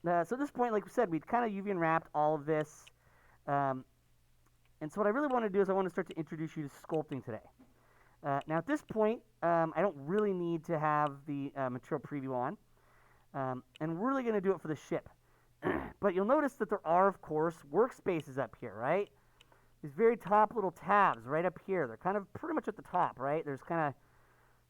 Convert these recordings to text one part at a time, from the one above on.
So at this point, like we said, we'd kind of UV unwrapped all of this. And so what I really want to do is I want to start to introduce you to sculpting today. Now at this point, I don't really need to have the material preview on. And we're really going to do it for the ship. But you'll notice that there are, of course, workspaces up here, right? These very top little tabs right up here. They're kind of pretty much at the top, right? There's kind of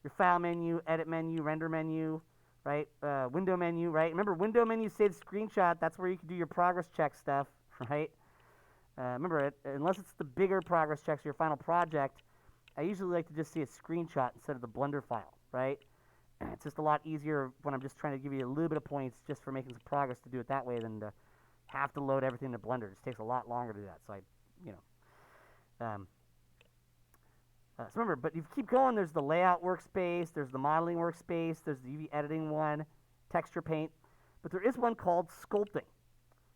your file menu, edit menu, render menu, right? Window menu, right? Remember, window menu saves screenshot. That's where you can do your progress check stuff, right? Remember, unless it's the bigger progress checks, your final project, I usually like to just see a screenshot instead of the Blender file, right? It's just a lot easier when I'm just trying to give you a little bit of points just for making some progress to do it that way than to have to load everything into Blender. It just takes a lot longer to do that. So so remember, but if you keep going, there's the layout workspace, there's the modeling workspace, there's the UV editing one, texture paint, but there is one called sculpting,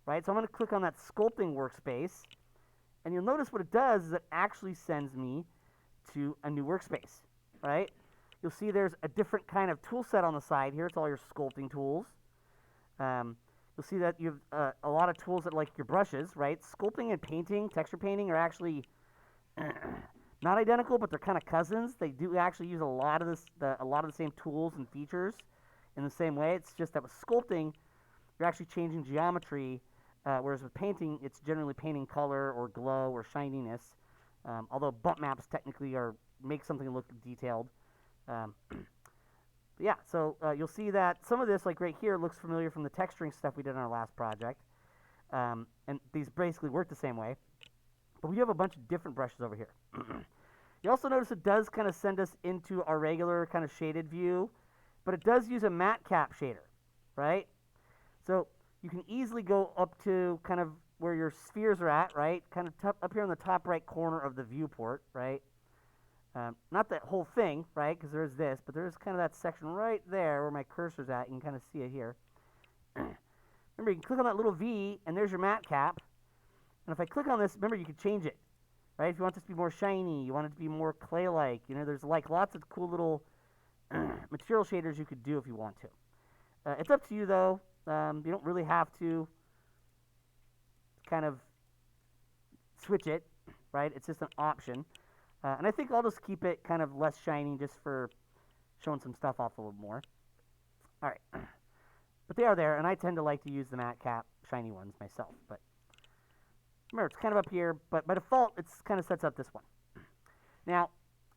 right? So I'm going to click on that sculpting workspace, and you'll notice what it does is it actually sends me to a new workspace, right? You'll see there's a different kind of tool set on the side here. It's all your sculpting tools. You'll see that you have a lot of tools that like your brushes, right? Sculpting and painting, texture painting are actually not identical, but they're kind of cousins. They do actually use a lot of the same tools and features in the same way. It's just that with sculpting, you're actually changing geometry, whereas with painting, it's generally painting color or glow or shininess. Although bump maps technically make something look detailed. Yeah, so you'll see that some of this, like right here, looks familiar from the texturing stuff we did on our last project. And these basically work the same way. But we do have a bunch of different brushes over here. You also notice it does kind of send us into our regular kind of shaded view, but it does use a matte cap shader, right? So you can easily go up to kind of where your spheres are at, right? Kind of up here in the top right corner of the viewport, right? Not that whole thing, right, because there is this, but there is kind of that section right there where my cursor's at. You can kind of see it here. Remember, you can click on that little V, and there's your matte cap. And if I click on this, remember, you can change it, right? If you want this to be more shiny, you want it to be more clay-like. You know, there's like lots of cool little material shaders you could do if you want to. It's up to you, though. You don't really have to kind of switch it, right? It's just an option. And I think I'll just keep it kind of less shiny just for showing some stuff off a little more. All right. But they are there, and I tend to like to use the matte cap shiny ones myself. But remember, it's kind of up here, but by default, it kind of sets up this one. Now,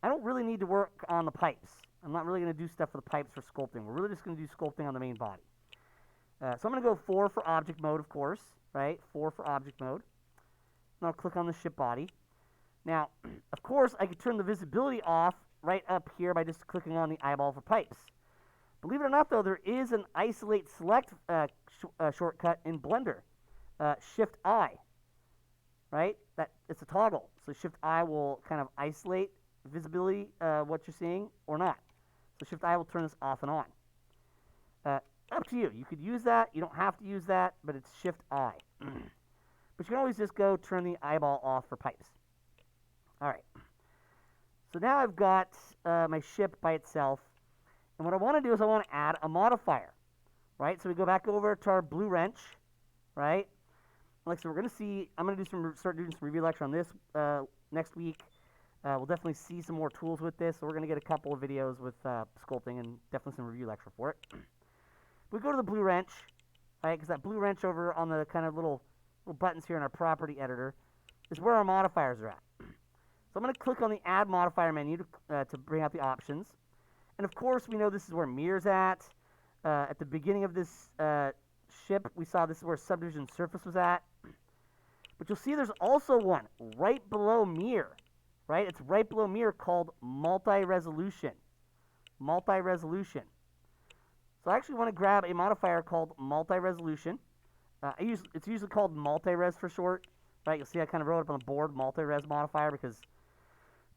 I don't really need to work on the pipes. I'm not really going to do stuff for the pipes for sculpting. We're really just going to do sculpting on the main body. So I'm going to go 4 for object mode, of course, right? 4 for object mode. And I'll click on the ship body. Now, of course, I could turn the visibility off right up here by just clicking on the eyeball for pipes. Believe it or not, though, there is an isolate select shortcut in Blender. Shift-I, right? It's a toggle. So Shift-I will kind of isolate visibility, what you're seeing, or not. So Shift-I will turn this off and on. Up to you. You could use that. You don't have to use that, but it's Shift-I. But you can always just go turn the eyeball off for pipes. All right, so now I've got my ship by itself, and what I want to do is I want to add a modifier, right? So we go back over to our blue wrench, right? Like so, we're going to see. I'm going to start doing some review lecture on this next week. We'll definitely see some more tools with this. So we're going to get a couple of videos with sculpting and definitely some review lecture for it. We go to the blue wrench, right? Because that blue wrench over on the kind of little buttons here in our property editor is where our modifiers are at. So I'm going to click on the Add Modifier menu to bring out the options. And of course, we know this is where mirror's at. At the beginning of this ship, we saw this is where subdivision surface was at. But you'll see there's also one right below mirror, right? It's right below mirror called multi-resolution. Multi-resolution. So I actually want to grab a modifier called multi-resolution. It's usually called multi-res for short, right? You'll see I kind of wrote it up on the board, multi-res modifier, because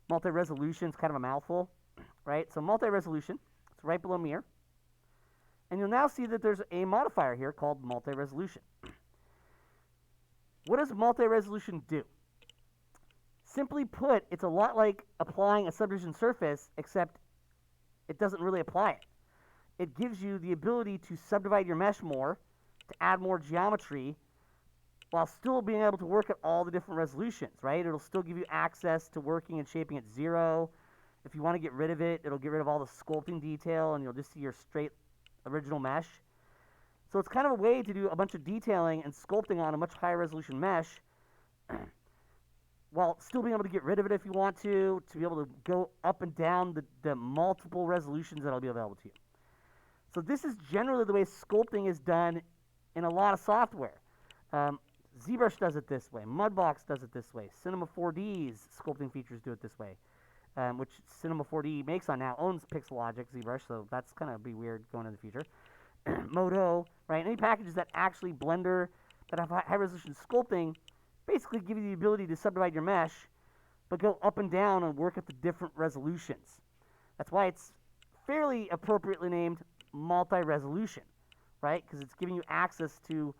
multi-resolution is kind of a mouthful, right? So multi-resolution, it's right below mirror. And you'll now see that there's a modifier here called multi-resolution. What does multi-resolution do? Simply put, it's a lot like applying a subdivision surface, except it doesn't really apply it. It gives you the ability to subdivide your mesh more, to add more geometry while still being able to work at all the different resolutions, right? It'll still give you access to working and shaping at 0. If you want to get rid of it, it'll get rid of all the sculpting detail, and you'll just see your straight original mesh. So it's kind of a way to do a bunch of detailing and sculpting on a much higher resolution mesh while still being able to get rid of it if you want to be able to go up and down the multiple resolutions that will be available to you. So this is generally the way sculpting is done in a lot of software. ZBrush does it this way. Mudbox does it this way. Cinema 4D's sculpting features do it this way, which Cinema 4D makes on now owns Pixelogic ZBrush, so that's kind of be weird going in the future. Modo, right? Any packages that actually Blender that have high resolution sculpting basically give you the ability to subdivide your mesh, but go up and down and work at the different resolutions. That's why it's fairly appropriately named multi-resolution, right? Because it's giving you access to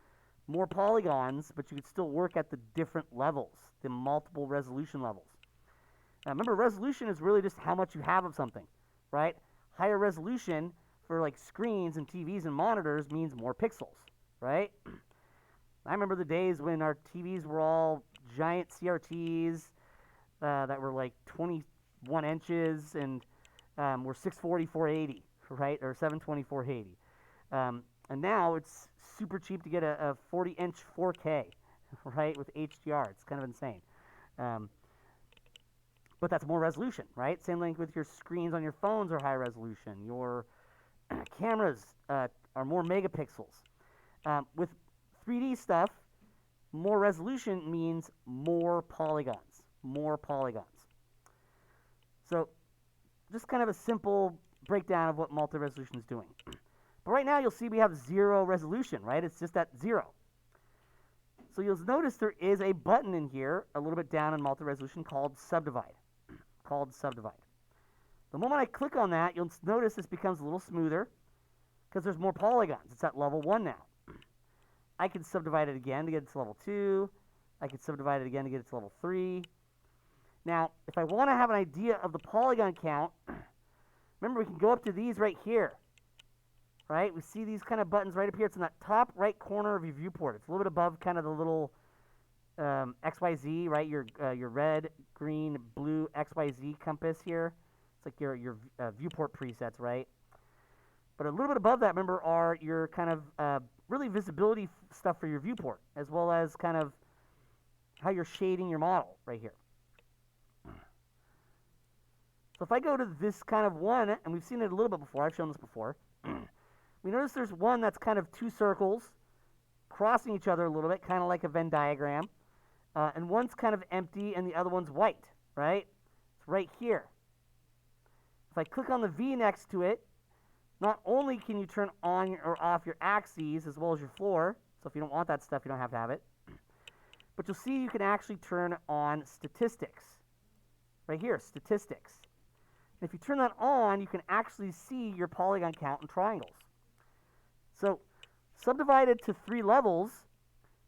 more polygons, but you can still work at the different levels, the multiple resolution levels. Now remember, resolution is really just how much you have of something, right? Higher resolution for like screens and TVs and monitors means more pixels, right? I remember the days when our TVs were all giant CRTs that were like 21 inches and were 640, 480, right? Or 720, 480. And now it's super cheap to get a 40-inch 4K, right, with HDR. It's kind of insane. But that's more resolution, right? Same thing with your screens on your phones are high resolution. Your cameras are more megapixels. With 3D stuff, more resolution means more polygons. More polygons. So just kind of a simple breakdown of what multi-resolution is doing. But right now you'll see we have 0 resolution, right? It's just at 0. So you'll notice there is a button in here, a little bit down in multi-resolution, called Subdivide. The moment I click on that, you'll notice this becomes a little smoother because there's more polygons. It's at level 1 now. I can subdivide it again to get it to level 2. I can subdivide it again to get it to level 3. Now, if I want to have an idea of the polygon count, remember we can go up to these right here. Right? We see these kind of buttons right up here. It's in that top right corner of your viewport. It's a little bit above kind of the little XYZ, right? Your red, green, blue XYZ compass here. It's like your viewport presets, right? But a little bit above that, remember, are your kind of really visibility stuff for your viewport, as well as kind of how you're shading your model right here. So if I go to this kind of one, and we've seen it a little bit before, I've shown this before, we notice there's one that's kind of 2 circles crossing each other a little bit, kind of like a Venn diagram. And one's kind of empty and the other one's white, right? It's right here. If I click on the V next to it, not only can you turn on or off your axes as well as your floor, so if you don't want that stuff, you don't have to have it, but you'll see you can actually turn on statistics. Right here, statistics. And if you turn that on, you can actually see your polygon count in triangles. So, subdivided to 3 levels,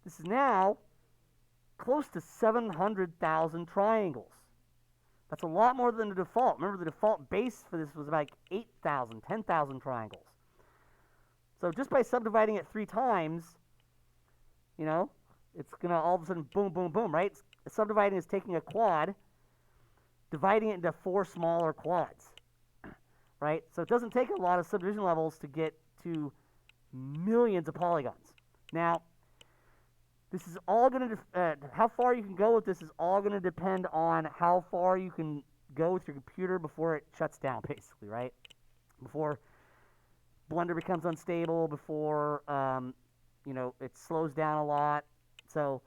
this is now close to 700,000 triangles. That's a lot more than the default. Remember, the default base for this was like 8,000, 10,000 triangles. So just by subdividing it 3 times, you know, it's going to all of a sudden boom, boom, boom, right? Subdividing is taking a quad, dividing it into 4 smaller quads, right? So it doesn't take a lot of subdivision levels to get to millions of polygons. Now, this is all going to, how far you can go with this is all going to depend on how far you can go with your computer before it shuts down, basically, right? Before Blender becomes unstable, before, you know, it slows down a lot. So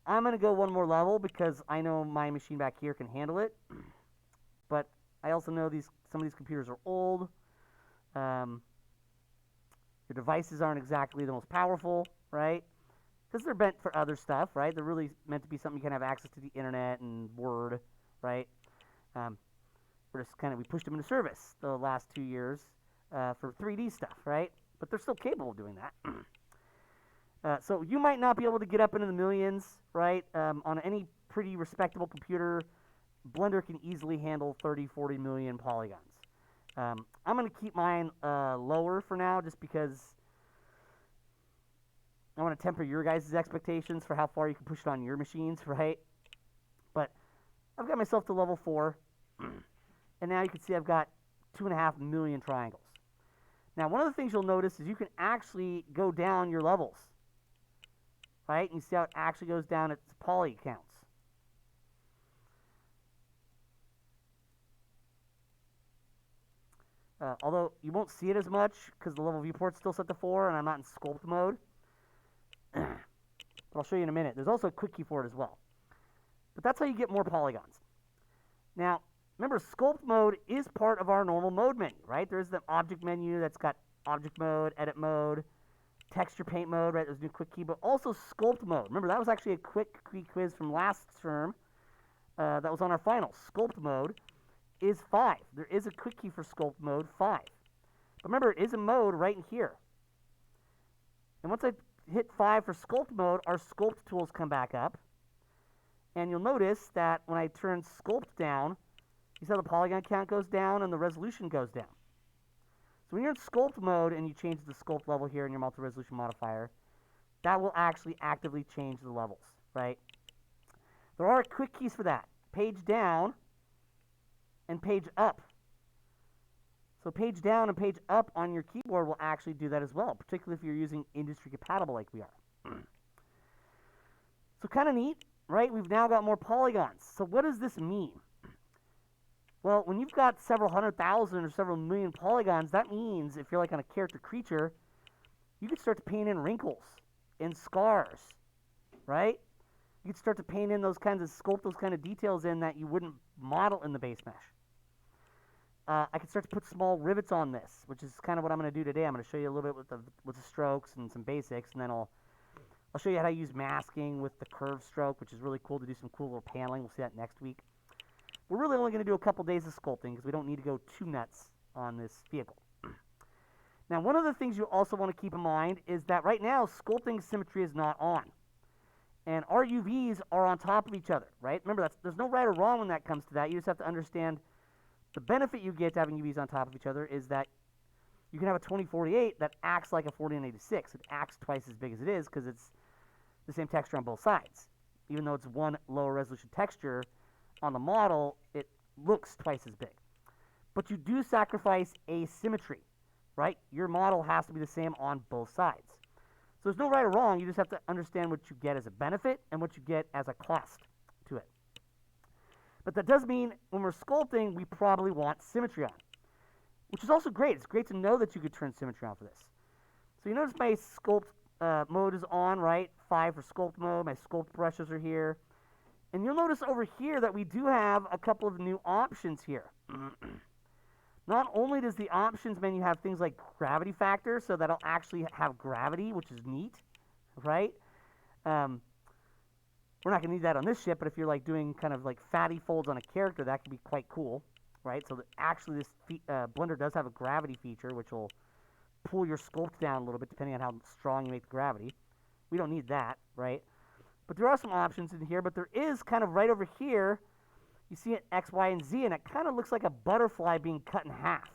I'm going to go one more level because I know my machine back here can handle it. But I also know some of these computers are old. Your devices aren't exactly the most powerful, right? Because they're meant for other stuff, right? They're really meant to be something you can have access to the internet and Word, right? We're just kind of, we pushed them into service the last 2 years for 3D stuff, right? But they're still capable of doing that. So you might not be able to get up into the millions, right? On any pretty respectable computer, Blender can easily handle 30, 40 million polygons. I'm going to keep mine lower for now just because I want to temper your guys' expectations for how far you can push it on your machines, right? But I've got myself to level 4, and now you can see I've got 2.5 million triangles. Now, one of the things you'll notice is you can actually go down your levels, right? And you see how it actually goes down its poly counts. Although you won't see it as much because the level viewport's still set to 4 and I'm not in sculpt mode. But I'll show you in a minute. There's also a quick key for it as well. But that's how you get more polygons. Now, remember, sculpt mode is part of our normal mode menu, right? There's the object menu that's got object mode, edit mode, texture paint mode, right? There's a new quick key, but also sculpt mode. Remember, that was actually a quick key quiz from last term that was on our final. Sculpt mode is 5. There is a quick key for sculpt mode 5. But remember, it is a mode right in here. And once I hit 5 for sculpt mode, our sculpt tools come back up. And you'll notice that when I turn sculpt down, you see how the polygon count goes down and the resolution goes down. So when you're in sculpt mode and you change the sculpt level here in your multi-resolution modifier, that will actually actively change the levels, right? There are quick keys for that. Page down and page up. So page down and page up on your keyboard will actually do that as well, particularly if you're using industry compatible like we are. So kind of neat, right? We've now got more polygons. So what does this mean? Well, when you've got several 100,000 or several million polygons, that means if you're like on a character creature, you could start to paint in wrinkles and scars, right? You could start to paint in those kinds of, sculpt those kind of details in that you wouldn't model in the base mesh. I could start to put small rivets on this, which is kind of what I'm going to do today. I'm going to show you a little bit with the strokes and some basics, and then I'll show you how to use masking with the curve stroke, which is really cool to do some cool little paneling. We'll see that next week. We're really only going to do a couple days of sculpting because we don't need to go too nuts on this vehicle. Now, one of the things you also want to keep in mind is that right now, sculpting symmetry is not on. And our UVs are on top of each other, right? Remember, there's no right or wrong when that comes to that. You just have to understand the benefit you get to having UVs on top of each other is that you can have a 2048 that acts like a 4986. It acts twice as big as it is because it's the same texture on both sides. Even though it's one lower resolution texture, on the model, it looks twice as big. But you do sacrifice asymmetry, right? Your model has to be the same on both sides. So there's no right or wrong. You just have to understand what you get as a benefit and what you get as a cost to it. But that does mean when we're sculpting, we probably want symmetry on, which is also great. It's great to know that you could turn symmetry on for this. So you notice my sculpt mode is on, right? 5 for sculpt mode. My sculpt brushes are here. And you'll notice over here that we do have a couple of new options here. Not only does the options menu have things like gravity factor, so that'll actually have gravity, which is neat, right? We're not going to need that on this ship, but if you're like doing kind of like fatty folds on a character, that could be quite cool, right? So that actually this Blender does have a gravity feature, which will pull your sculpt down a little bit depending on how strong you make the gravity. We don't need that, right? But there are some options in here, but there is kind of right over here, you see it X, Y, and Z, and it kind of looks like a butterfly being cut in half.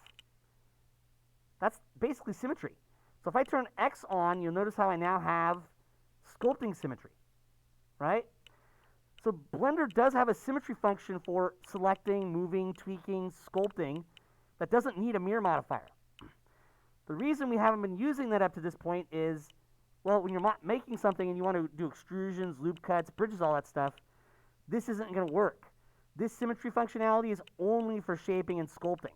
That's basically symmetry. So if I turn X on, you'll notice how I now have sculpting symmetry, right? So Blender does have a symmetry function for selecting, moving, tweaking, sculpting that doesn't need a mirror modifier. The reason we haven't been using that up to this point is, well, when you're making something and you want to do extrusions, loop cuts, bridges, all that stuff, this isn't going to work. This symmetry functionality is only for shaping and sculpting.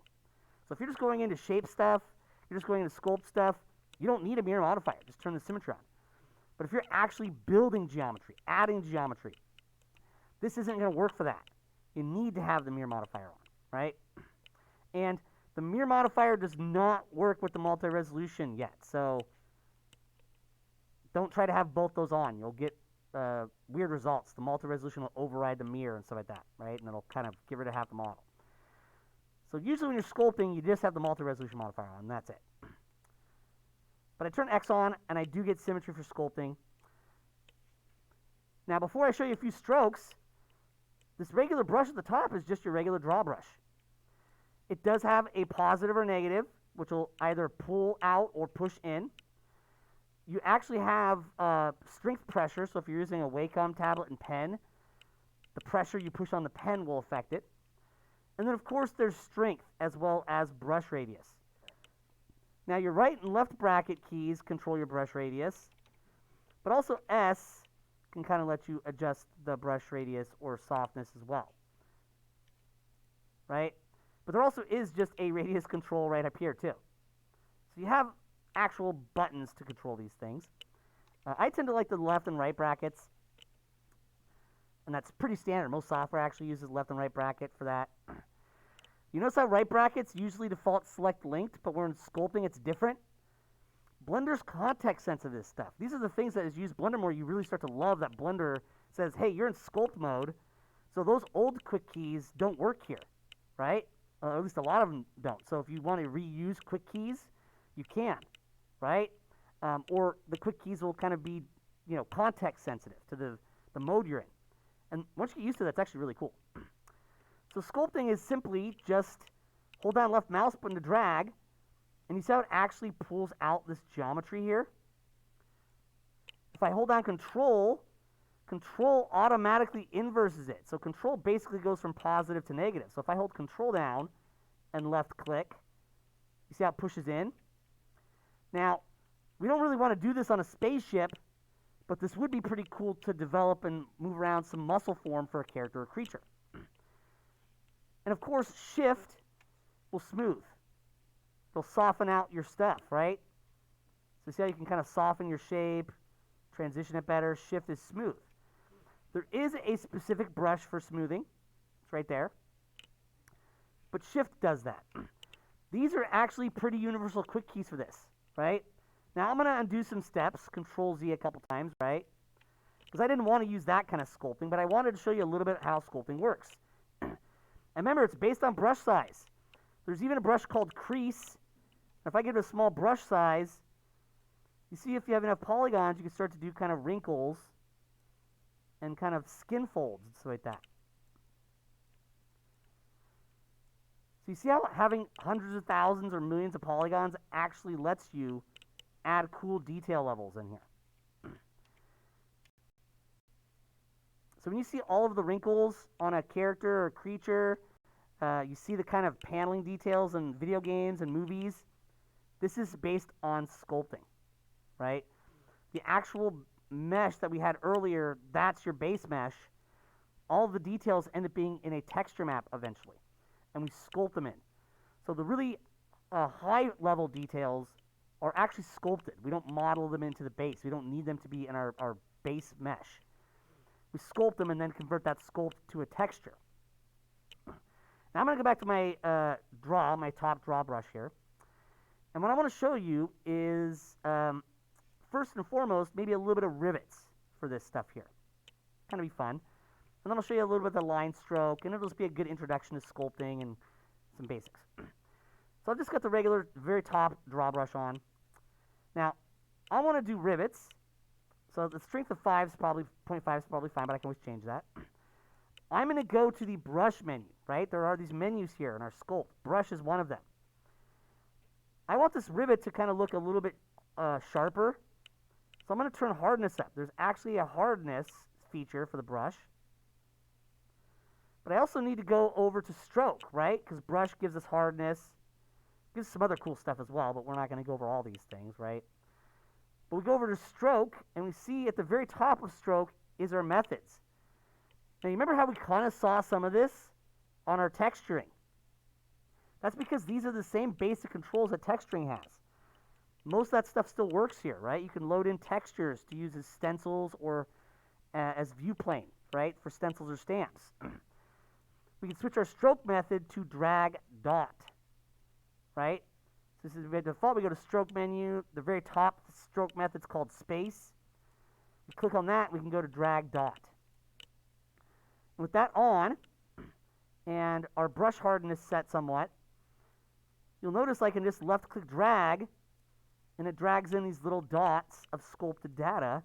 So if you're just going into shape stuff, you're just going into sculpt stuff, you don't need a mirror modifier. Just turn the symmetry on. But if you're actually building geometry, adding geometry, this isn't going to work for that. You need to have the mirror modifier on, right? And the mirror modifier does not work with the multi-resolution yet. So don't try to have both those on. You'll get weird results. The multi-resolution will override the mirror and stuff like that, right? And it'll kind of get rid of half the model. So usually when you're sculpting, you just have the multi-resolution modifier on, and that's it. But I turn X on, and I do get symmetry for sculpting. Now, before I show you a few strokes, this regular brush at the top is just your regular draw brush. It does have a positive or negative, which will either pull out or push in. you actually have strength pressure, so if you're using a Wacom tablet and pen, the pressure you push on the pen will affect it. And then, of course, there's strength as well as brush radius. Now, your right and left bracket keys control your brush radius, but also S can kind of let you adjust the brush radius or softness as well, right? But there also is just a radius control right up here, too. So you have actual buttons to control these things. I tend to like the left and right brackets, and that's pretty standard. Most software actually uses left and right bracket for that. You notice how right brackets usually default select linked, but when sculpting it's different? Blender's context sense of this stuff. These are the things that as you use Blender more, you really start to love that Blender says, hey, you're in sculpt mode, so those old quick keys don't work here, right? At least a lot of them don't. So if you want to reuse quick keys, you can, right? Or the quick keys will kind of be, you know, context sensitive to the mode you're in. And once you get used to that, it's actually really cool. So sculpting is simply just hold down left mouse button to drag, and you see how it actually pulls out this geometry here? If I hold down Control, Control automatically inverses it. So Control basically goes from positive to negative. So if I hold Control down and left click, you see how it pushes in? Now, we don't really want to do this on a spaceship, but this would be pretty cool to develop and move around some muscle form for a character or creature. And of course, Shift will smooth. It'll soften out your stuff, right? So see how you can kind of soften your shape, transition it better. Shift is smooth. There is a specific brush for smoothing. It's right there. But Shift does that. These are actually pretty universal quick keys for this, right? Now I'm going to undo some steps, Control Z a couple times, right? Because I didn't want to use that kind of sculpting, but I wanted to show you a little bit how sculpting works. And remember, it's based on brush size. There's even a brush called Crease. If I give it a small brush size, you see if you have enough polygons, you can start to do kind of wrinkles and kind of skin folds and stuff like that. So you see how having hundreds of thousands or millions of polygons actually lets you add cool detail levels in here. So when you see all of the wrinkles on a character or creature, you see the kind of paneling details in video games and movies, this is based on sculpting, right? The actual mesh that we had earlier, that's your base mesh. All of the details end up being in a texture map eventually, and we sculpt them in. So the really high-level details are actually sculpted. We don't model them into the base. We don't need them to be in our base mesh. We sculpt them and then convert that sculpt to a texture. Now I'm going to go back to my my top draw brush here. And what I want to show you is, first and foremost, maybe a little bit of rivets for this stuff here. Kind of be fun. And then I'll show you a little bit of the line stroke, and it'll just be a good introduction to sculpting and some basics. So I've just got the regular, very top draw brush on. Now, I want to do rivets. So the strength of 0.5 is probably fine, but I can always change that. I'm going to go to the brush menu, right? There are these menus here in our sculpt. Brush is one of them. I want this rivet to kind of look a little bit sharper. So I'm going to turn hardness up. There's actually a hardness feature for the brush. But I also need to go over to stroke, right? Because brush gives us hardness. Gives some other cool stuff as well, but we're not going to go over all these things, right? But we go over to stroke, and we see at the very top of stroke is our methods. Now, you remember how we kind of saw some of this on our texturing? That's because these are the same basic controls that texturing has. Most of that stuff still works here, right? You can load in textures to use as stencils or as view plane, right, for stencils or stamps. We can switch our stroke method to drag dot, right? So this is by default. We go to stroke menu. The very top stroke method is called space. We click on that. We can go to drag dot. And with that on, and our brush hardness set somewhat, you'll notice I can just left-click drag, and it drags in these little dots of sculpted data,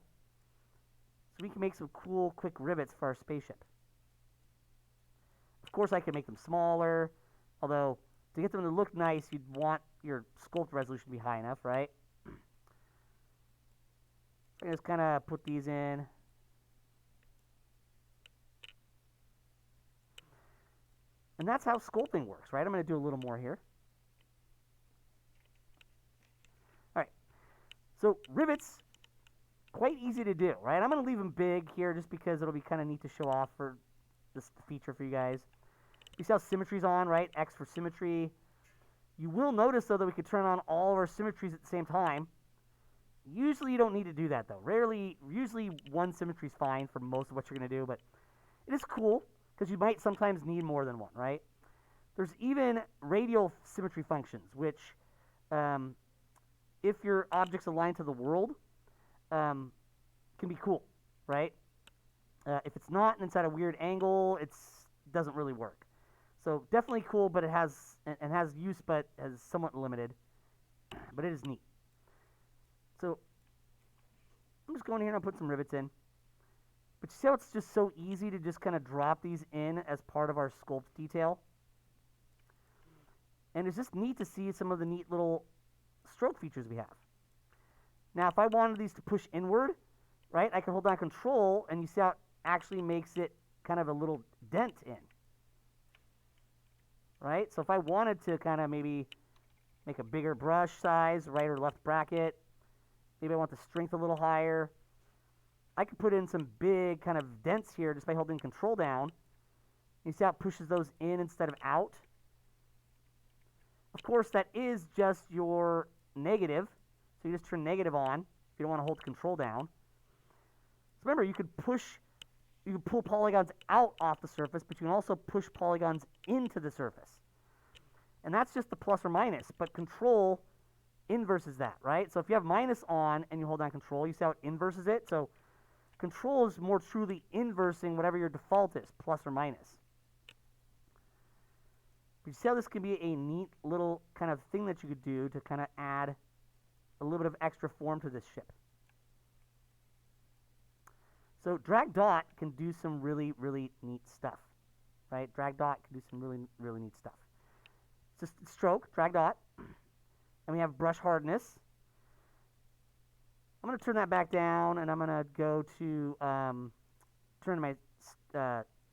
so we can make some cool, quick rivets for our spaceship. Of course, I can make them smaller, although to get them to look nice, you'd want your sculpt resolution to be high enough, right? I just kind of put these in. And that's how sculpting works, right? I'm going to do a little more here. All right. So rivets, quite easy to do, right? I'm going to leave them big here just because it'll be kind of neat to show off for this feature for you guys. You see how symmetry's on, right? X for symmetry. You will notice, though, that we could turn on all of our symmetries at the same time. Usually you don't need to do that, though. Usually one symmetry is fine for most of what you're going to do, but it is cool because you might sometimes need more than one, right? There's even radial symmetry functions, which, if your object's aligned to the world, can be cool, right? If it's not and it's at a weird angle, it doesn't really work. So definitely cool, but it has use, but is somewhat limited. But it is neat. So I'm just going here and I'll put some rivets in. But you see how it's just so easy to just kind of drop these in as part of our sculpt detail? And it's just neat to see some of the neat little stroke features we have. Now, if I wanted these to push inward, right, I can hold down Control, and you see how it actually makes it kind of a little dent in. Right? So if I wanted to kind of maybe make a bigger brush size, right or left bracket, maybe I want the strength a little higher, I could put in some big kind of dents here just by holding Control down. You see how it pushes those in instead of out? Of course, that is just your negative. So you just turn negative on if you don't want to hold Control down. So remember, you could pull polygons out off the surface, but you can also push polygons into the surface. And that's just the plus or minus, but Control inverses that, right? So if you have minus on and you hold down Control, you see how it inverses it? So Control is more truly inversing whatever your default is, plus or minus. But you see how this can be a neat little kind of thing that you could do to kind of add a little bit of extra form to this ship. So dragdot can do some really, really neat stuff, right? Dragdot can do some really, really neat stuff. It's just stroke, dragdot, and we have brush hardness. I'm going to turn that back down, and I'm going to go to turn my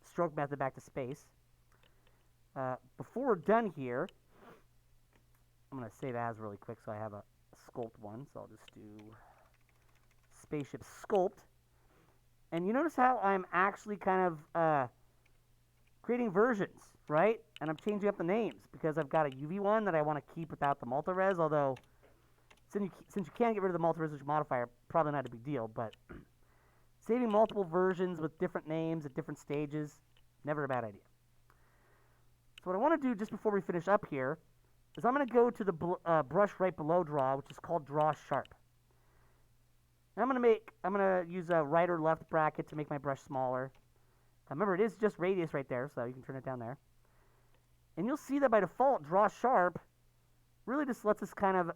stroke method back to space. Before we're done here, I'm going to save as really quick so I have a sculpt one. So I'll just do Spaceship Sculpt. And you notice how I'm actually kind of creating versions, right? And I'm changing up the names because I've got a UV one that I want to keep without the multi-res, although since you can get rid of the multi-resolution modifier, probably not a big deal, but saving multiple versions with different names at different stages, never a bad idea. So what I want to do just before we finish up here is I'm going to go to the brush right below draw, which is called Draw Sharp. And I'm going to use a right or left bracket to make my brush smaller. Remember, it is just radius right there, so you can turn it down there. And you'll see that by default, Draw Sharp really just lets us kind of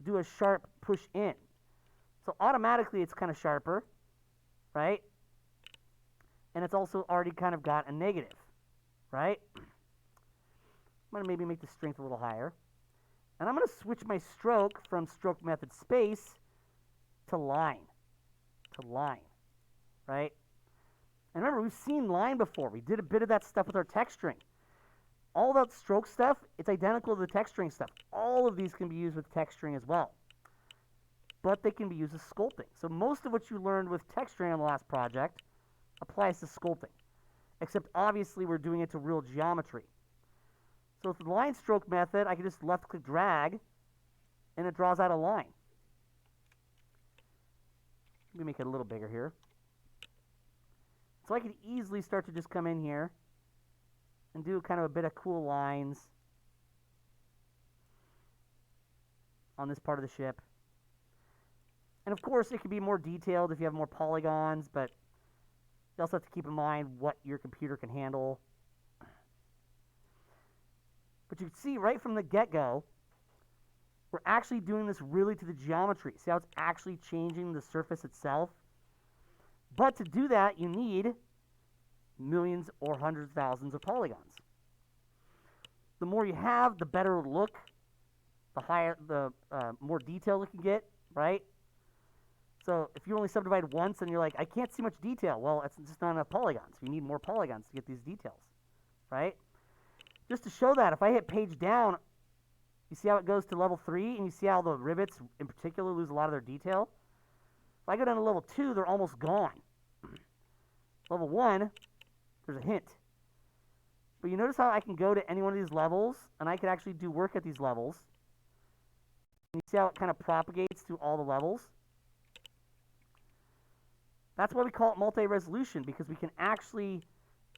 do a sharp push in. So automatically it's kind of sharper, right? And it's also already kind of got a negative, right? I'm going to maybe make the strength a little higher. And I'm going to switch my stroke from stroke method space to line. Right? And remember, we've seen line before. We did a bit of that stuff with our texturing. All that stroke stuff, it's identical to the texturing stuff. All of these can be used with texturing as well. But they can be used as sculpting. So most of what you learned with texturing on the last project applies to sculpting. Except obviously we're doing it to real geometry. So with the line stroke method, I can just left-click drag, and it draws out a line. Let me make it a little bigger here. So I could easily start to just come in here and do kind of a bit of cool lines on this part of the ship. And of course, it could be more detailed if you have more polygons, but you also have to keep in mind what your computer can handle. But you can see right from the get-go, we're actually doing this really to the geometry. See how it's actually changing the surface itself? But to do that, you need millions or hundreds of thousands of polygons. The more you have, the better look, the higher, the more detail it can get, right? So if you only subdivide once and you're like, I can't see much detail, well, it's just not enough polygons. You need more polygons to get these details, right? Just to show that, if I hit page down, you see how it goes to level 3, and you see how the rivets in particular lose a lot of their detail? If I go down to level 2, they're almost gone. Level 1, there's a hint. But you notice how I can go to any one of these levels, and I can actually do work at these levels. And you see how it kind of propagates through all the levels? That's why we call it multi-resolution, because we can actually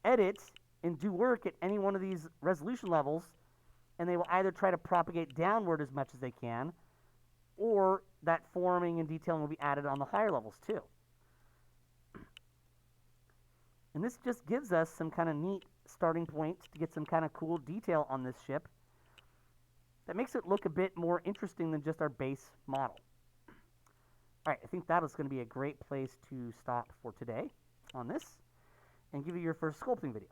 edit and do work at any one of these resolution levels, and they will either try to propagate downward as much as they can, or that forming and detailing will be added on the higher levels too. And this just gives us some kind of neat starting point to get some kind of cool detail on this ship that makes it look a bit more interesting than just our base model. All right, I think that is going to be a great place to stop for today on this and give you your first sculpting video.